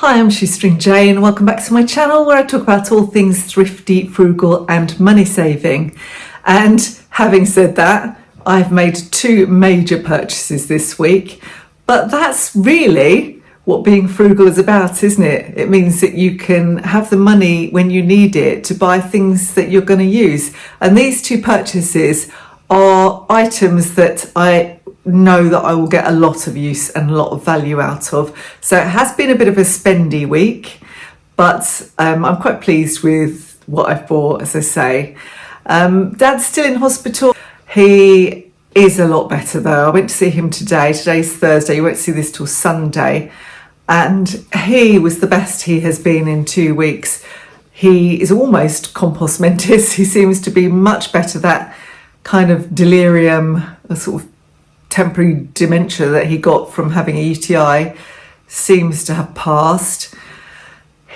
Hi, I'm Shoestring Jay and welcome back to my channel where I talk about all things thrifty, frugal and money saving. And having said that, I've made two major purchases this week, but that's really what being frugal is about, isn't it? It means that you can have the money when you need it to buy things that you're going to use. And these two purchases are items that I know that I will get a lot of use and a lot of value out of. So it has been a bit of a spendy week, but I'm quite pleased with what I've bought, as I say. Dad's still in hospital. He is a lot better though. I went to see him today. Today's Thursday. You won't see this till Sunday. And he was the best he has been in 2 weeks. He is almost compos mentis. He seems to be much better. That kind of delirium, a sort of temporary dementia that he got from having a UTI seems to have passed.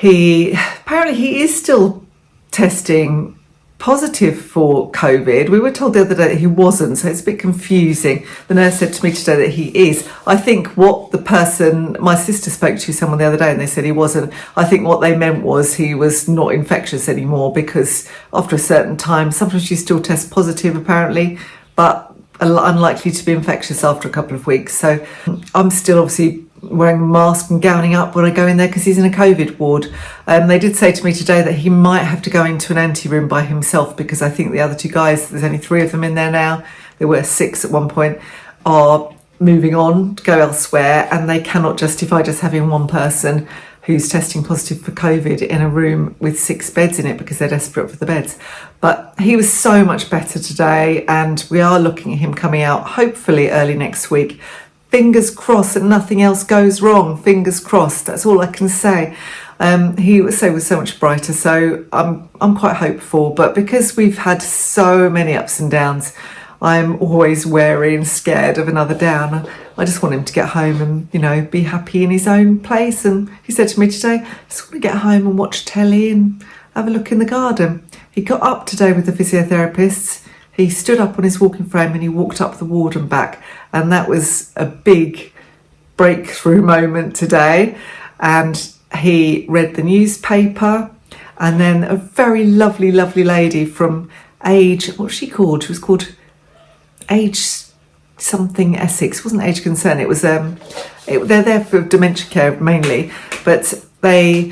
Apparently he is still testing positive for COVID. We were told the other day that he wasn't, so it's a bit confusing. The nurse said to me today that he is. I think what the person, my sister spoke to someone the other day and they said he wasn't. I think what they meant was he was not infectious anymore, because after a certain time, sometimes you still test positive apparently, but unlikely to be infectious after a couple of weeks. So I'm still obviously wearing a mask and gowning up when I go in there because he's in a COVID ward. They did say to me today that he might have to go into an anteroom by himself, because I think the other two guys, there's only 3 of them in there now, there were 6 at one point, are moving on to go elsewhere, and they cannot justify just having one person who's testing positive for COVID in a room with 6 beds in it, because they're desperate for the beds. But he was so much better today, and we are looking at him coming out hopefully early next week. Fingers crossed that nothing else goes wrong. Fingers crossed. That's all I can say. He was so much brighter, so I'm quite hopeful. But because we've had so many ups and downs, I'm always wary and scared of another down. I just want him to get home and, be happy in his own place. And he said to me today, I just want to get home and watch telly and have a look in the garden. He got up today with the physiotherapists. He stood up on his walking frame and he walked up the ward and back. And that was a big breakthrough moment today. And he read the newspaper. And then a very lovely, lovely lady from what's she called? She was called Age something Essex. It wasn't Age Concern. It was, they're there for dementia care mainly. But they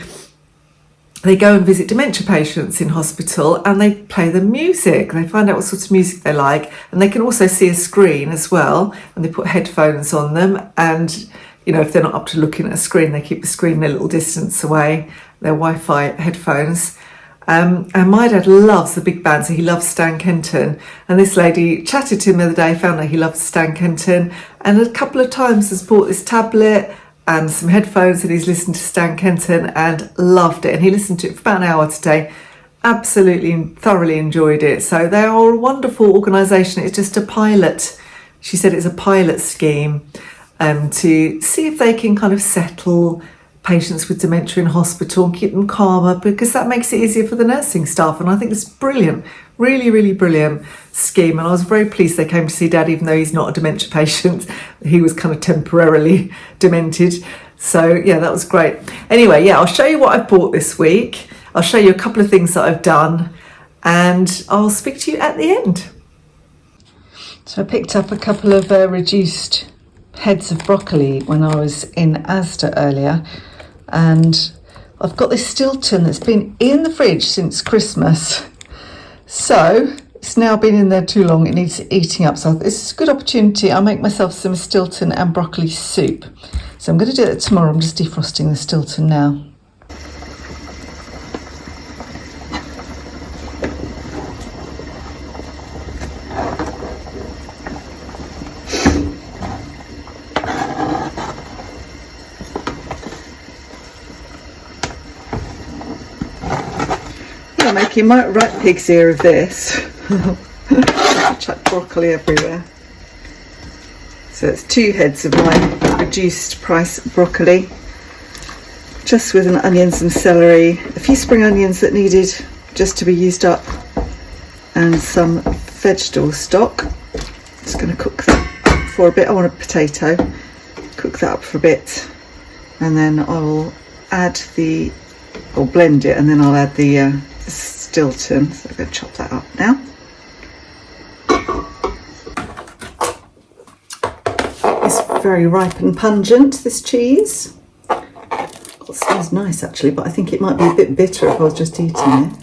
go and visit dementia patients in hospital and they play them music. They find out what sort of music they like, and they can also see a screen as well, and they put headphones on them, and if they're not up to looking at a screen, they keep the screen a little distance away, their Wi-Fi headphones. And my dad loves the big band, so he loves Stan Kenton, and this lady chatted to him the other day, found out he loves Stan Kenton, and a couple of times has bought this tablet and some headphones, and he's listened to Stan Kenton and loved it. And he listened to it for about an hour today. Absolutely, thoroughly enjoyed it. So they are a wonderful organisation. It's just a pilot. She said it's a pilot scheme to see if they can kind of settle patients with dementia in hospital and keep them calmer, because that makes it easier for the nursing staff. And I think it's brilliant. Really, really brilliant scheme. And I was very pleased they came to see Dad, even though he's not a dementia patient. He was kind of temporarily demented. So yeah, that was great. Anyway, yeah, I'll show you what I've bought this week. I'll show you a couple of things that I've done, and I'll speak to you at the end. So I picked up a couple of reduced heads of broccoli when I was in Asda earlier, and I've got this stilton that's been in the fridge since Christmas. So it's now been in there too long, it needs eating up. So this is a good opportunity. I'll make myself some stilton and broccoli soup. So I'm going to do that tomorrow. I'm just defrosting the stilton now. I'm making my right pig's ear of this. Chuck broccoli everywhere. So it's 2 heads of my reduced price broccoli, just with an onions and celery, a few spring onions that needed just to be used up, and some vegetable stock. Just going to cook that up for a bit. I want a potato. Cook that up for a bit, and then I'll add or blend it, and then I'll add the Stilton. So I'm going to chop that up now. It's very ripe and pungent, this cheese. It smells nice actually, but I think it might be a bit bitter if I was just eating it.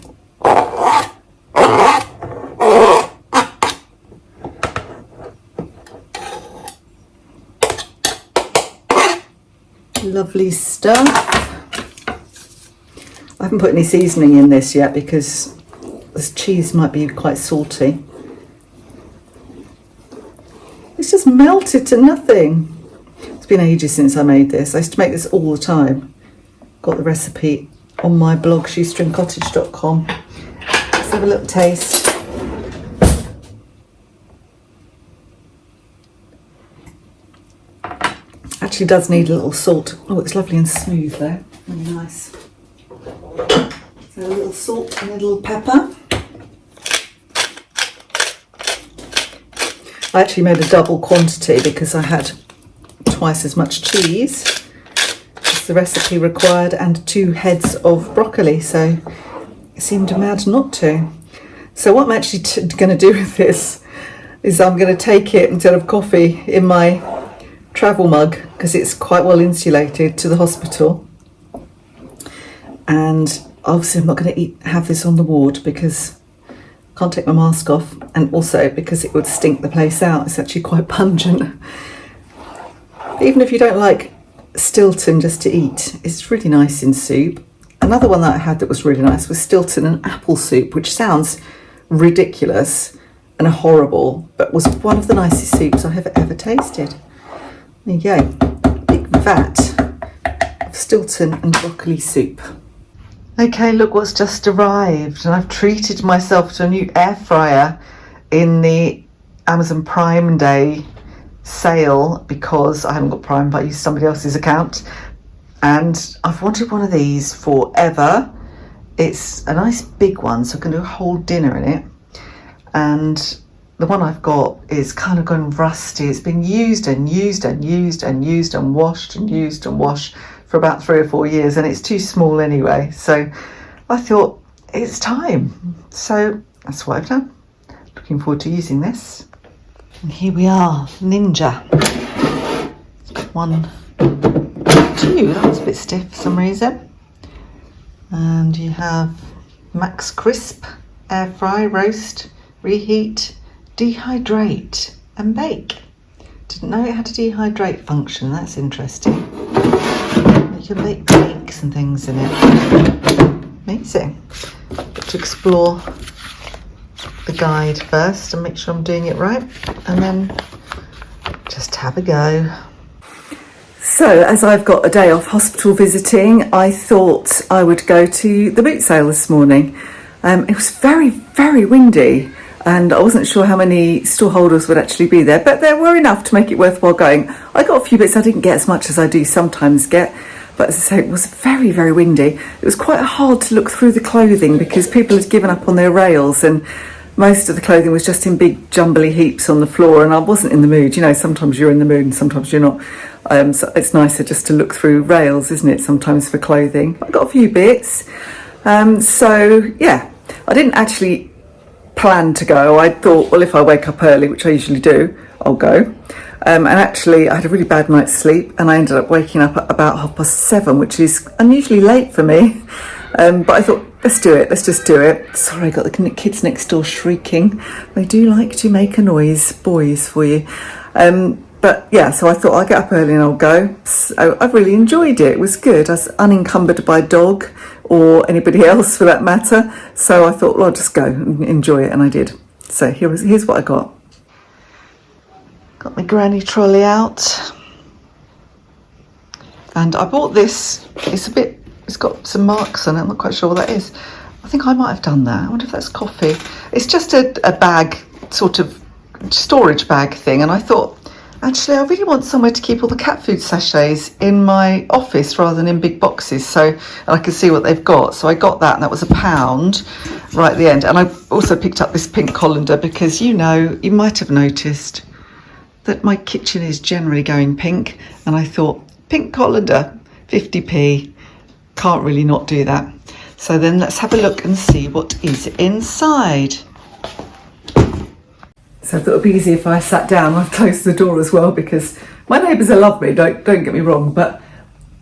Lovely stuff. I haven't put any seasoning in this yet because this cheese might be quite salty. It's just melted to nothing. It's been ages since I made this. I used to make this all the time. Got the recipe on my blog, shoestringcottage.com. Let's have a little taste. Actually does need a little salt. Oh, it's lovely and smooth though. Really nice. So a little salt and a little pepper. I actually made a double quantity because I had twice as much cheese as the recipe required and 2 heads of broccoli, so it seemed mad not to. So what I'm actually going to do with this is I'm going to take it instead of coffee in my travel mug, because it's quite well insulated, to the hospital. And obviously I'm not going to have this on the ward because I can't take my mask off, and also because it would stink the place out. It's actually quite pungent. Even if you don't like Stilton just to eat, it's really nice in soup. Another one that I had that was really nice was Stilton and apple soup, which sounds ridiculous and horrible, but was one of the nicest soups I have ever tasted. There you go, big vat of Stilton and broccoli soup. Okay, look what's just arrived, and I've treated myself to a new air fryer in the Amazon Prime Day sale because I haven't got Prime, but I used somebody else's account, and I've wanted one of these forever. It's a nice big one, so I can do a whole dinner in it, and the one I've got is kind of gone rusty. It's been used and used and used and used and washed and used and washed for about 3 or 4 years, and it's too small anyway. So I thought it's time. So that's what I've done. Looking forward to using this. And here we are, Ninja. 1, 2, that was a bit stiff for some reason. And you have Max Crisp, air fry, roast, reheat, dehydrate and bake. Didn't know it had a dehydrate function. That's interesting. You can make cakes and things in it. Amazing. Got to explore the guide first and make sure I'm doing it right, and then just have a go. So as I've got a day off hospital visiting, I thought I would go to the boot sale this morning. It was very, very windy, and I wasn't sure how many stall holders would actually be there, but there were enough to make it worthwhile going. I got a few bits. I didn't get as much as I do sometimes get, but as I say, it was very, very windy. It was quite hard to look through the clothing because people had given up on their rails, and most of the clothing was just in big jumbly heaps on the floor, and I wasn't in the mood. You know, sometimes you're in the mood and sometimes you're not. So it's nicer just to look through rails, isn't it, sometimes for clothing. I got a few bits. So yeah, I didn't actually plan to go. I thought, well, if I wake up early, which I usually do, I'll go. And actually I had a really bad night's sleep, and I ended up waking up at about 7:30, which is unusually late for me. But I thought, let's do it, let's just do it. Sorry, I got the kids next door shrieking. They do like to make a noise, boys, for you. But yeah, so I thought I'll get up early and I'll go. So I've really enjoyed it. It was good. I was unencumbered by dog or anybody else for that matter. So I thought, well, I'll just go and enjoy it, and I did. So here's what I got. Got my granny trolley out. And I bought this. It's got some marks on it. I'm not quite sure what that is. I think I might have done that. I wonder if that's coffee. It's just a bag, sort of storage bag thing. And I thought, actually, I really want somewhere to keep all the cat food sachets in my office rather than in big boxes, so I can see what they've got. So I got that, and that was £1 right at the end. And I also picked up this pink colander because, you know, you might have noticed that my kitchen is generally going pink, and I thought, pink colander, 50p. can't really not do that. So then let's have a look and see what is inside. So I thought it'd be easy if I sat down. I've closed the door as well because my neighbours are lovely, don't get me wrong, but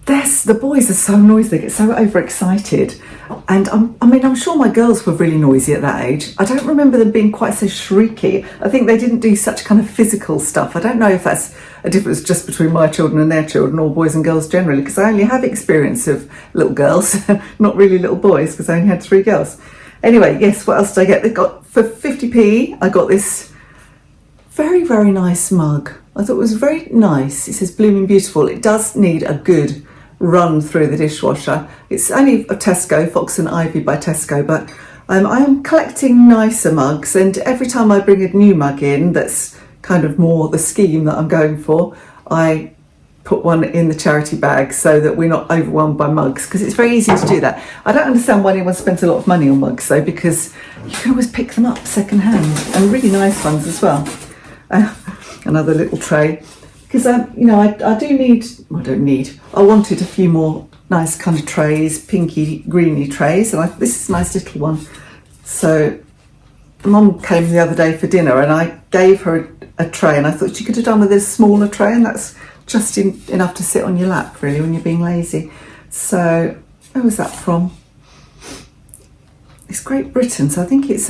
the boys are so noisy, they get so overexcited. And I'm sure my girls were really noisy at that age. I don't remember them being quite so shrieky. I think they didn't do such kind of physical stuff. I don't know if that's a difference just between my children and their children, or boys and girls generally, because I only have experience of little girls, not really little boys, because I only had 3 girls. Anyway, yes, what else did I get? They got, for 50p, I got this very, very nice mug. I thought it was very nice. It says Blooming Beautiful. It does need a good run through the dishwasher. It's only a Tesco, Fox and Ivy by Tesco, but I am collecting nicer mugs, and every time I bring a new mug in that's kind of more the scheme that I'm going for, I put one in the charity bag so that we're not overwhelmed by mugs, because it's very easy to do that. I don't understand why anyone spends a lot of money on mugs though, because you can always pick them up second hand, and really nice ones as well. Another little tray. Because, I wanted a few more nice kind of trays, pinky, greeny trays, and this is a nice little one. So, Mum came the other day for dinner, and I gave her a tray, and I thought she could have done with a smaller tray, and that's just enough to sit on your lap, really, when you're being lazy. So, where was that from? It's Great Britain, so I think it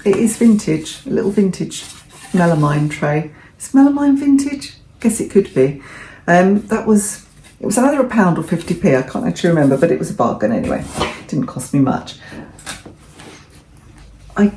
is vintage, a little vintage melamine tray. Is melamine vintage? Guess it could be. It was either £1 or 50p, I can't actually remember, but it was a bargain anyway. It didn't cost me much. I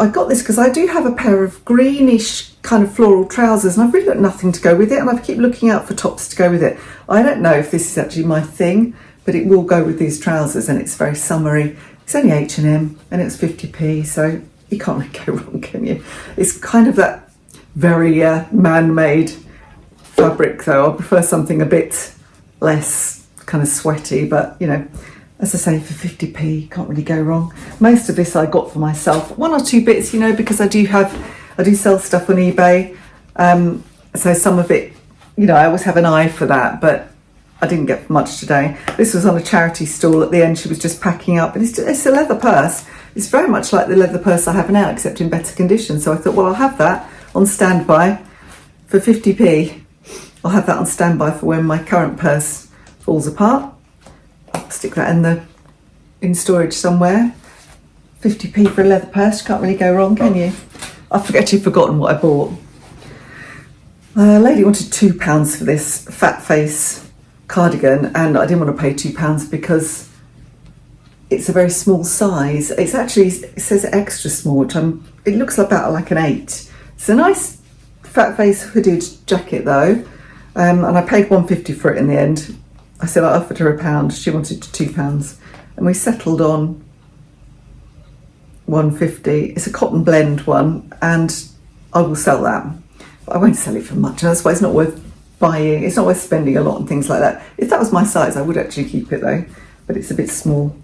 got this because I do have a pair of greenish kind of floral trousers, and I've really got nothing to go with it, and I keep looking out for tops to go with it. I don't know if this is actually my thing, but it will go with these trousers, and it's very summery. It's only H&M, and it's 50p, so you can't really go wrong, can you? It's kind of that very man-made fabric though. I prefer something a bit less kind of sweaty, but as I say, for 50p, can't really go wrong. Most of this I got for myself. 1 or 2 bits, because I do sell stuff on eBay. So some of it, I always have an eye for that, but I didn't get much today. This was on a charity stall at the end. She was just packing up, and it's a leather purse. It's very much like the leather purse I have now, except in better condition. So I thought, well, I'll have that on standby for 50p. I'll have that on standby for when my current purse falls apart. I'll stick that in storage somewhere. 50p for a leather purse, you can't really go wrong, can you? I've actually forgotten what I bought. A lady wanted £2 for this fat face cardigan, and I didn't want to pay £2 because it's a very small size. It says extra small, which it looks about like an 8. It's a nice fat face hooded jacket though. And I paid £1.50 for it in the end. I said I offered her £1, she wanted £2, and we settled on £1.50. It's a cotton blend one, and I will sell that. But I won't sell it for much, and that's why it's not worth buying. It's not worth spending a lot on things like that. If that was my size, I would actually keep it though, but it's a bit small.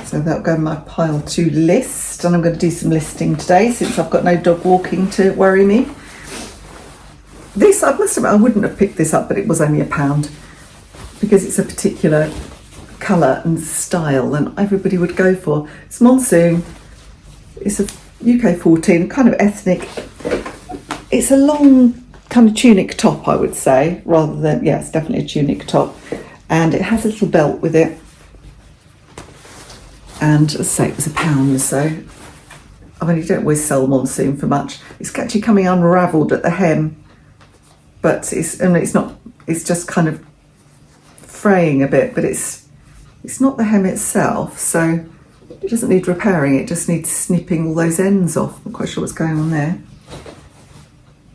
So that'll go in my pile to list, and I'm going to do some listing today since I've got no dog walking to worry me. This, I must admit, I wouldn't have picked this up, but it was only £1 because it's a particular colour and style and everybody would go for. It's Monsoon. It's a UK 14, kind of ethnic. It's a long kind of tunic top, I would say, rather than, yeah, it's definitely a tunic top. And it has a little belt with it. And as I say, it was £1, so I mean, you don't always sell Monsoon for much. It's actually coming unravelled at the hem. But it's just kind of fraying a bit, but it's not the hem itself, so it doesn't need repairing, it just needs snipping all those ends off. I'm not quite sure what's going on there.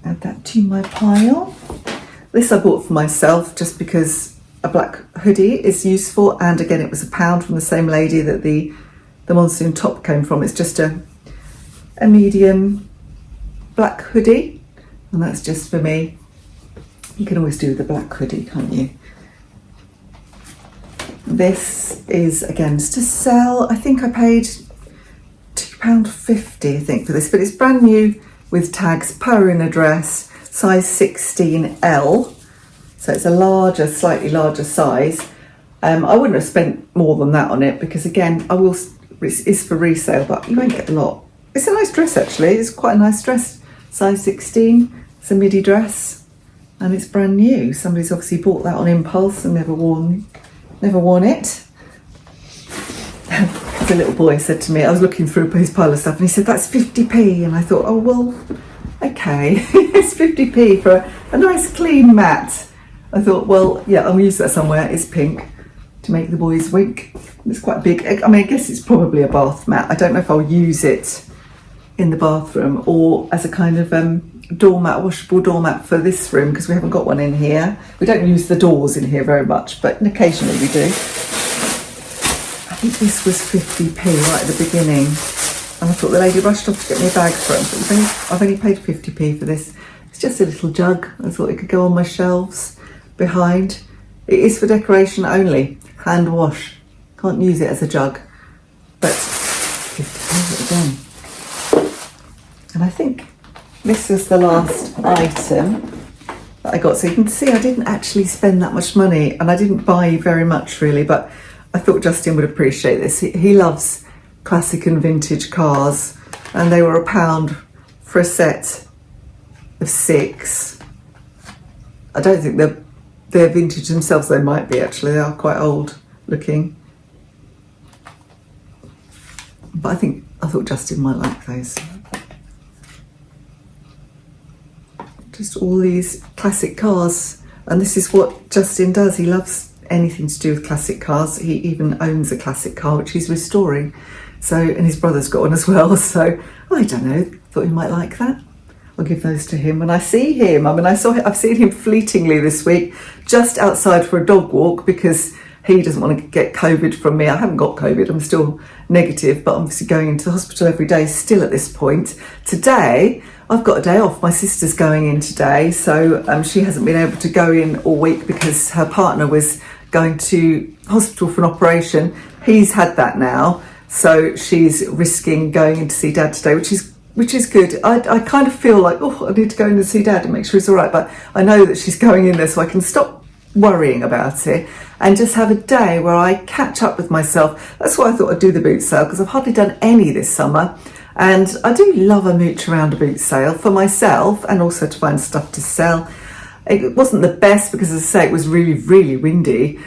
Add that to my pile. This I bought for myself just because a black hoodie is useful, and again it was £1 from the same lady that the Monsoon top came from. It's just a medium black hoodie, and that's just for me. You can always do the black hoodie, can't you? This is, again, just to sell. I think I paid £2.50, I think, for this, but it's brand new with tags, per in address, size 16L. So it's a larger, slightly larger size. I wouldn't have spent more than that on it because, again, it's for resale, but you won't get a lot. It's a nice dress, actually. It's quite a nice dress. Size 16. It's a midi dress, and it's brand new. Somebody's obviously bought that on impulse and never worn it. The little boy said to me, I was looking through his pile of stuff, and he said, that's 50p. And I thought, oh, well, okay, it's 50p for a nice clean mat. I thought, well, yeah, I'll use that somewhere. It's pink to make the boys wink. It's quite big. I mean, I guess it's probably a bath mat. I don't know if I'll use it in the bathroom or as a kind of doormat, washable doormat for this room, because we haven't got one in here. We don't use the doors in here very much, but occasionally we do. I think this was 50p right at the beginning, and I thought the lady rushed off to get me a bag for it. But I've only paid 50p for this. It's just a little jug. I thought it could go on my shelves behind. It is for decoration only, hand wash. Can't use it as a jug, but 50p again. And I think this was the last item that I got. So you can see I didn't actually spend that much money, and I didn't buy very much really, but I thought Justin would appreciate this. He loves classic and vintage cars, and they were £1 for a set of 6. I don't think they're vintage themselves. They might be, actually. They are quite old looking. But I thought Justin might like those. Just all these classic cars, and this is what Justin does. He loves anything to do with classic cars. He even owns a classic car which he's restoring. So, and his brother's got one as well. So I don't know. Thought he might like that. I'll give those to him when I see him. I mean, I've seen him fleetingly this week, just outside for a dog walk because he doesn't want to get COVID from me. I haven't got COVID. I'm still negative, but I'm obviously going into the hospital every day still at this point. Today, I've got a day off. My sister's going in today, so she hasn't been able to go in all week because her partner was going to hospital for an operation. He's had that now, so she's risking going in to see Dad today, which is good. I kind of feel like, oh, I need to go in and see Dad and make sure he's all right, but I know that she's going in there, so I can stop worrying about it and just have a day where I catch up with myself. That's why I thought I'd do the boot sale, because I've hardly done any this summer. And I do love a mooch around a boot sale for myself and also to find stuff to sell. It wasn't the best because, as I say, it was really, really windy.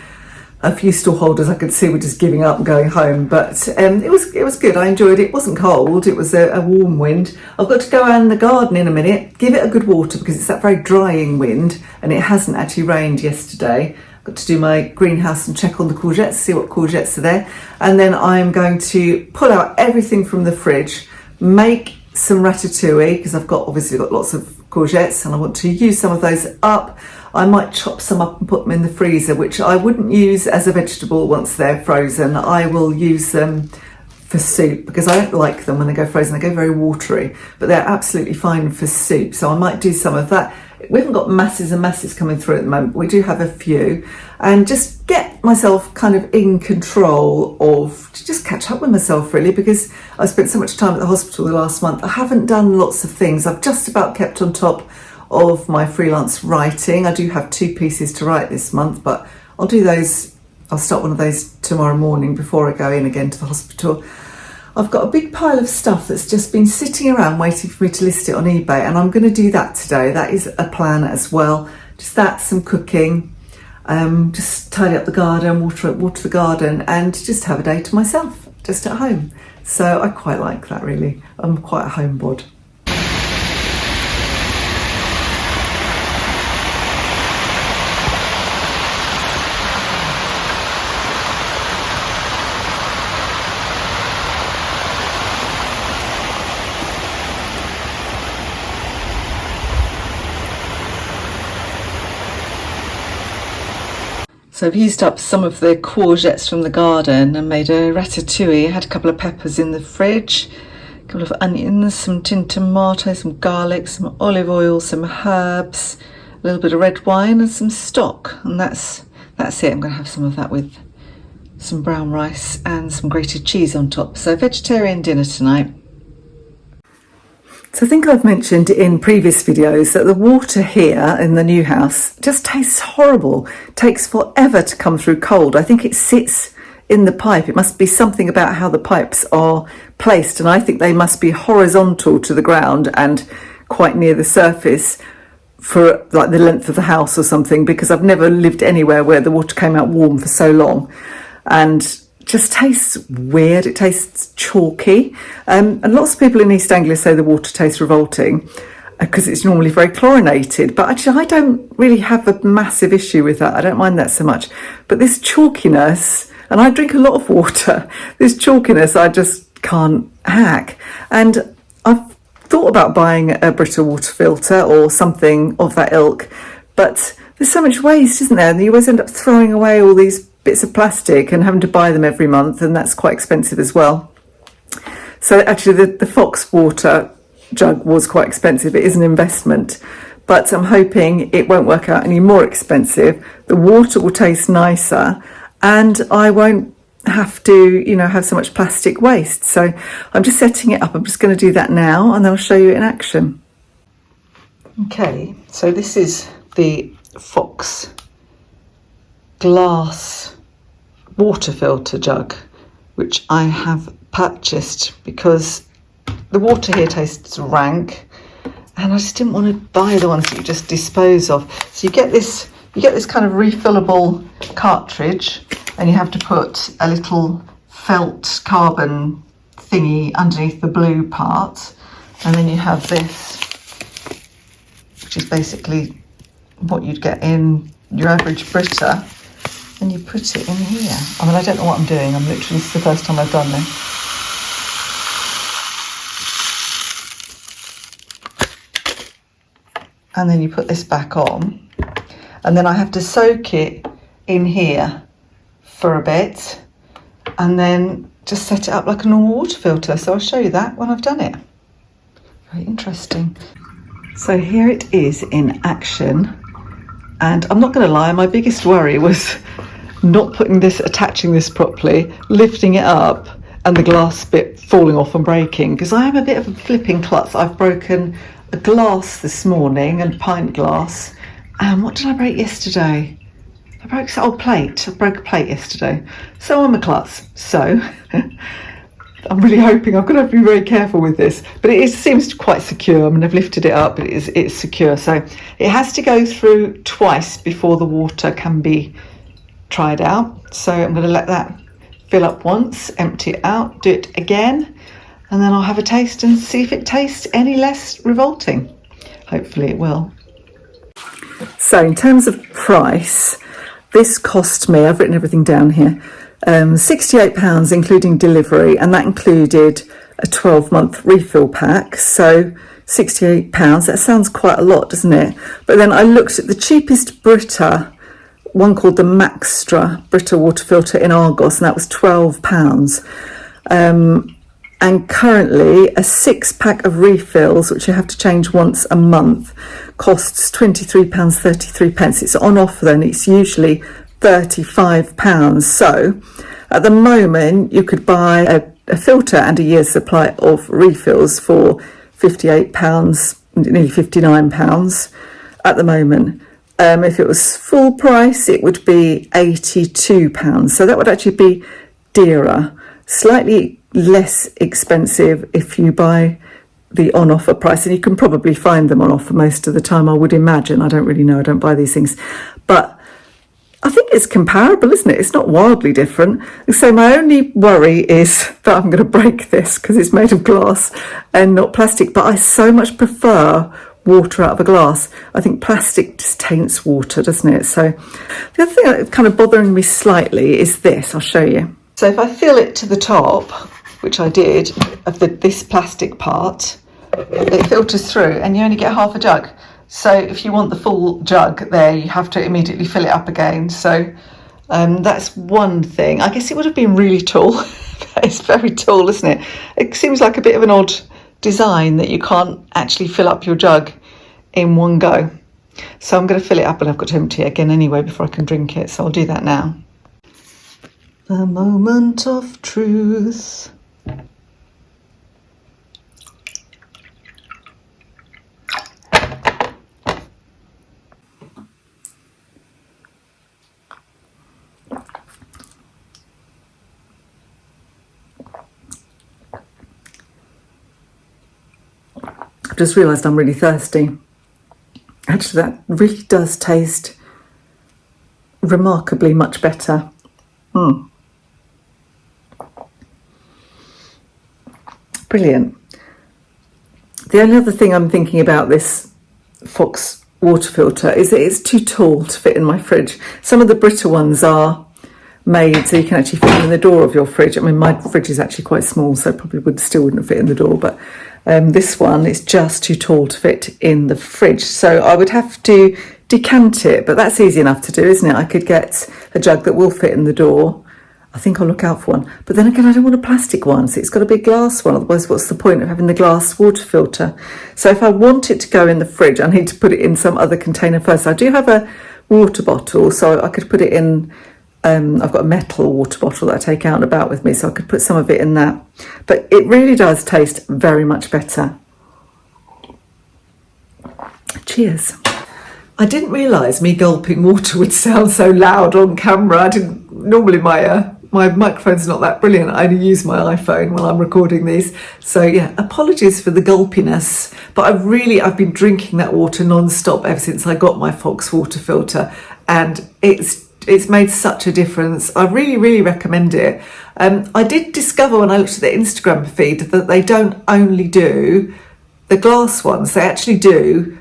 A few stall holders I could see were just giving up and going home, but it was good. I enjoyed it. It wasn't cold. It was a warm wind. I've got to go out in the garden in a minute, give it a good water because it's that very drying wind, and it hasn't actually rained yesterday. I've got to do my greenhouse and check on the courgettes, see what courgettes are there, and then I'm going to pull out everything from the fridge, make some ratatouille because I've obviously got lots of courgettes and I want to use some of those up. I might chop some up and put them in the freezer, which I wouldn't use as a vegetable once they're frozen. I will use them for soup because I don't like them when they go frozen. They go very watery, but they're absolutely fine for soup. So I might do some of that. We haven't got masses and masses coming through at the moment. We do have a few, and just get myself kind of in control of, to just catch up with myself really, because I spent so much time at the hospital the last month. I haven't done lots of things. I've just about kept on top of my freelance writing. I do have 2 pieces to write this month, but I'll do those. I'll start one of those tomorrow morning before I go in again to the hospital. I've got a big pile of stuff that's just been sitting around waiting for me to list it on eBay, and I'm going to do that today. That is a plan as well. Just that, some cooking, just tidy up the garden, water the garden, and just have a day to myself, just at home. So I quite like that really. I'm quite a homebod. So I've used up some of the courgettes from the garden and made a ratatouille. I had a couple of peppers in the fridge, a couple of onions, some tinned tomatoes, some garlic, some olive oil, some herbs, a little bit of red wine and some stock. And that's it. I'm going to have some of that with some brown rice and some grated cheese on top. So vegetarian dinner tonight. So I think I've mentioned in previous videos that the water here in the new house just tastes horrible. It takes forever to come through cold. I think it sits in the pipe. It must be something about how the pipes are placed, and I think they must be horizontal to the ground and quite near the surface for like the length of the house or something, because I've never lived anywhere where the water came out warm for so long and just tastes weird. It tastes chalky, and lots of people in East Anglia say the water tastes revolting because it's normally very chlorinated, but actually I don't really have a massive issue with that. I don't mind that so much, but this chalkiness, and I drink a lot of water, this chalkiness I just can't hack. And I've thought about buying a Brita water filter or something of that ilk, but there's so much waste, isn't there? And you always end up throwing away all these bits of plastic and having to buy them every month, and that's quite expensive as well. So actually the Fox water jug was quite expensive. It is an investment, but I'm hoping it won't work out any more expensive. The water will taste nicer and I won't have to, have so much plastic waste. So I'm just setting it up. I'm just going to do that now and I'll show you in action. Okay, so this is the Fox glass water filter jug, which I have purchased because the water here tastes rank and I just didn't want to buy the ones that you just dispose of. So you get this kind of refillable cartridge, and you have to put a little felt carbon thingy underneath the blue part, and then you have this, which is basically what you'd get in your average Brita, and you put it in here. I mean, I don't know what I'm doing. This is the first time I've done this. And then you put this back on, and then I have to soak it in here for a bit and then just set it up like a normal water filter. So I'll show you that when I've done it. Very interesting. So here it is in action, and I'm not going to lie, my biggest worry was not attaching this properly, lifting it up and the glass bit falling off and breaking, because I am a bit of a flipping klutz. I've broken a glass this morning, a pint glass, and what did I break yesterday? I broke an old plate. I broke a plate yesterday. So I'm a klutz. So I'm really hoping I'm going to have to be very careful with this. But it seems quite secure. I mean, I've lifted it up, but it's secure. So it has to go through twice before the water can be tried out. So I'm going to let that fill up once, empty it out, do it again, and then I'll have a taste and see if it tastes any less revolting. Hopefully it will. So in terms of price, this cost me, I've written everything down here, £68 including delivery, and that included a 12-month refill pack. So £68, that sounds quite a lot, doesn't it? But then I looked at the cheapest Brita, one called the Maxtra Brita water filter in Argos, and that was £12. And currently a 6-pack of refills, which you have to change once a month, costs £23.33. It's on offer then, it's usually £35. So at the moment you could buy a filter and a year's supply of refills for £58, nearly £59 at the moment. If it was full price it would be £82. So that would actually be dearer, slightly less expensive if you buy the on offer price, and you can probably find them on offer most of the time, I would imagine. I don't really know, I don't buy these things, but I think it's comparable, isn't it? It's not wildly different. So my only worry is that I'm going to break this because it's made of glass and not plastic, but I so much prefer water out of a glass. I think plastic just taints water, doesn't it? So the other thing that's kind of bothering me slightly is this. I'll show you. So if I fill it to the top, which I did, of this plastic part, it filters through and you only get half a jug. So if you want the full jug there, you have to immediately fill it up again. So that's one thing. I guess it would have been really tall. It's very tall, isn't it? It seems like a bit of an odd design that you can't actually fill up your jug in one go. So I'm going to fill it up, and I've got to empty it again anyway before I can drink it. So I'll do that now. The moment of truth. I've just realised I'm really thirsty. Actually, that really does taste remarkably much better. Brilliant. The only other thing I'm thinking about this Fox water filter is that it's too tall to fit in my fridge. Some of the Brita ones are made so you can actually fit them in the door of your fridge. I mean, my fridge is actually quite small, so probably wouldn't fit in the door, but this one is just too tall to fit in the fridge. So I would have to decant it, but that's easy enough to do, isn't it? I could get a jug that will fit in the door. I think I'll look out for one. But then again, I don't want a plastic one, so it's got to be a glass one. Otherwise, what's the point of having the glass water filter? So if I want it to go in the fridge, I need to put it in some other container first. I do have a water bottle, so I could put it in, I've got a metal water bottle that I take out and about with me, so I could put some of it in that. But it really does taste very much better. Cheers. I didn't realise me gulping water would sound so loud on camera. I didn't. Normally my microphone's not that brilliant. I only use my iPhone when I'm recording these. So yeah, apologies for the gulpiness. But I've been drinking that water non-stop ever since I got my Fox water filter, and it's made such a difference. I really, really recommend it. I did discover when I looked at the Instagram feed that they don't only do the glass ones, they actually do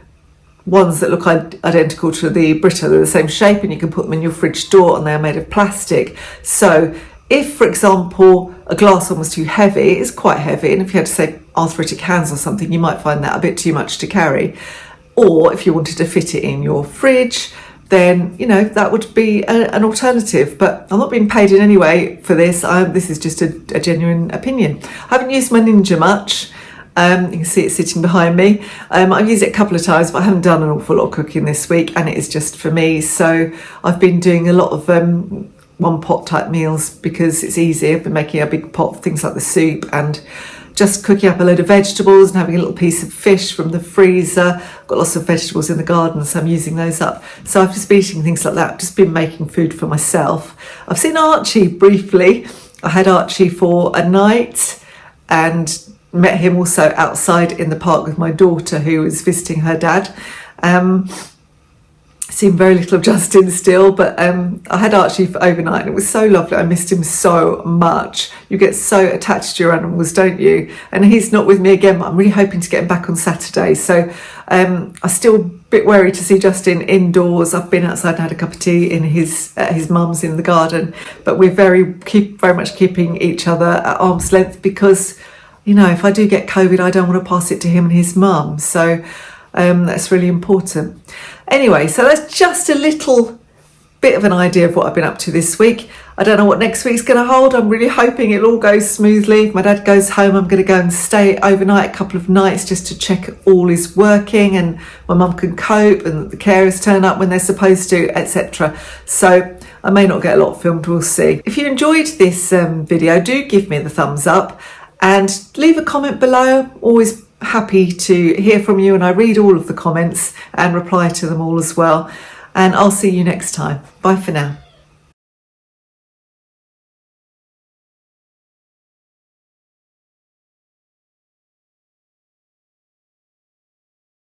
ones that look identical to the Brita. They're the same shape and you can put them in your fridge door, and they're made of plastic. So if, for example, a glass one was too heavy, it's quite heavy, and if you had to say arthritic hands or something, you might find that a bit too much to carry. Or if you wanted to fit it in your fridge, then, you know, that would be an alternative. But I'm not being paid in any way for this. This is just a genuine opinion. I haven't used my Ninja much. You can see it sitting behind me. I've used it a couple of times, but I haven't done an awful lot of cooking this week, and it is just for me. So I've been doing a lot of one pot type meals because it's easy. I've been making a big pot of things like the soup and just cooking up a load of vegetables and having a little piece of fish from the freezer. I've got lots of vegetables in the garden, so I'm using those up. So I've just been eating things like that. I've just been making food for myself. I've seen Archie briefly. I had Archie for a night and met him also outside in the park with my daughter who was visiting her dad. Seen very little of Justin still, but I had Archie for overnight and it was so lovely. I missed him so much. You get so attached to your animals, don't you? And he's not with me again, but I'm really hoping to get him back on Saturday. So I'm still a bit worried to see Justin indoors. I've been outside and had a cup of tea in his mum's in the garden, but we're very much keeping each other at arm's length because, you know, if I do get COVID, I don't want to pass it to him and his mum. So that's really important. Anyway, so that's just a little bit of an idea of what I've been up to this week. I don't know what next week's going to hold. I'm really hoping it'll all go smoothly. If my dad goes home, I'm going to go and stay overnight, a couple of nights, just to check all is working and my mum can cope and the carers turn up when they're supposed to, etc. So I may not get a lot filmed, we'll see. If you enjoyed this video, do give me the thumbs up and leave a comment below. Always happy to hear from you, and I read all of the comments and reply to them all as well. And I'll see you next time. Bye for now.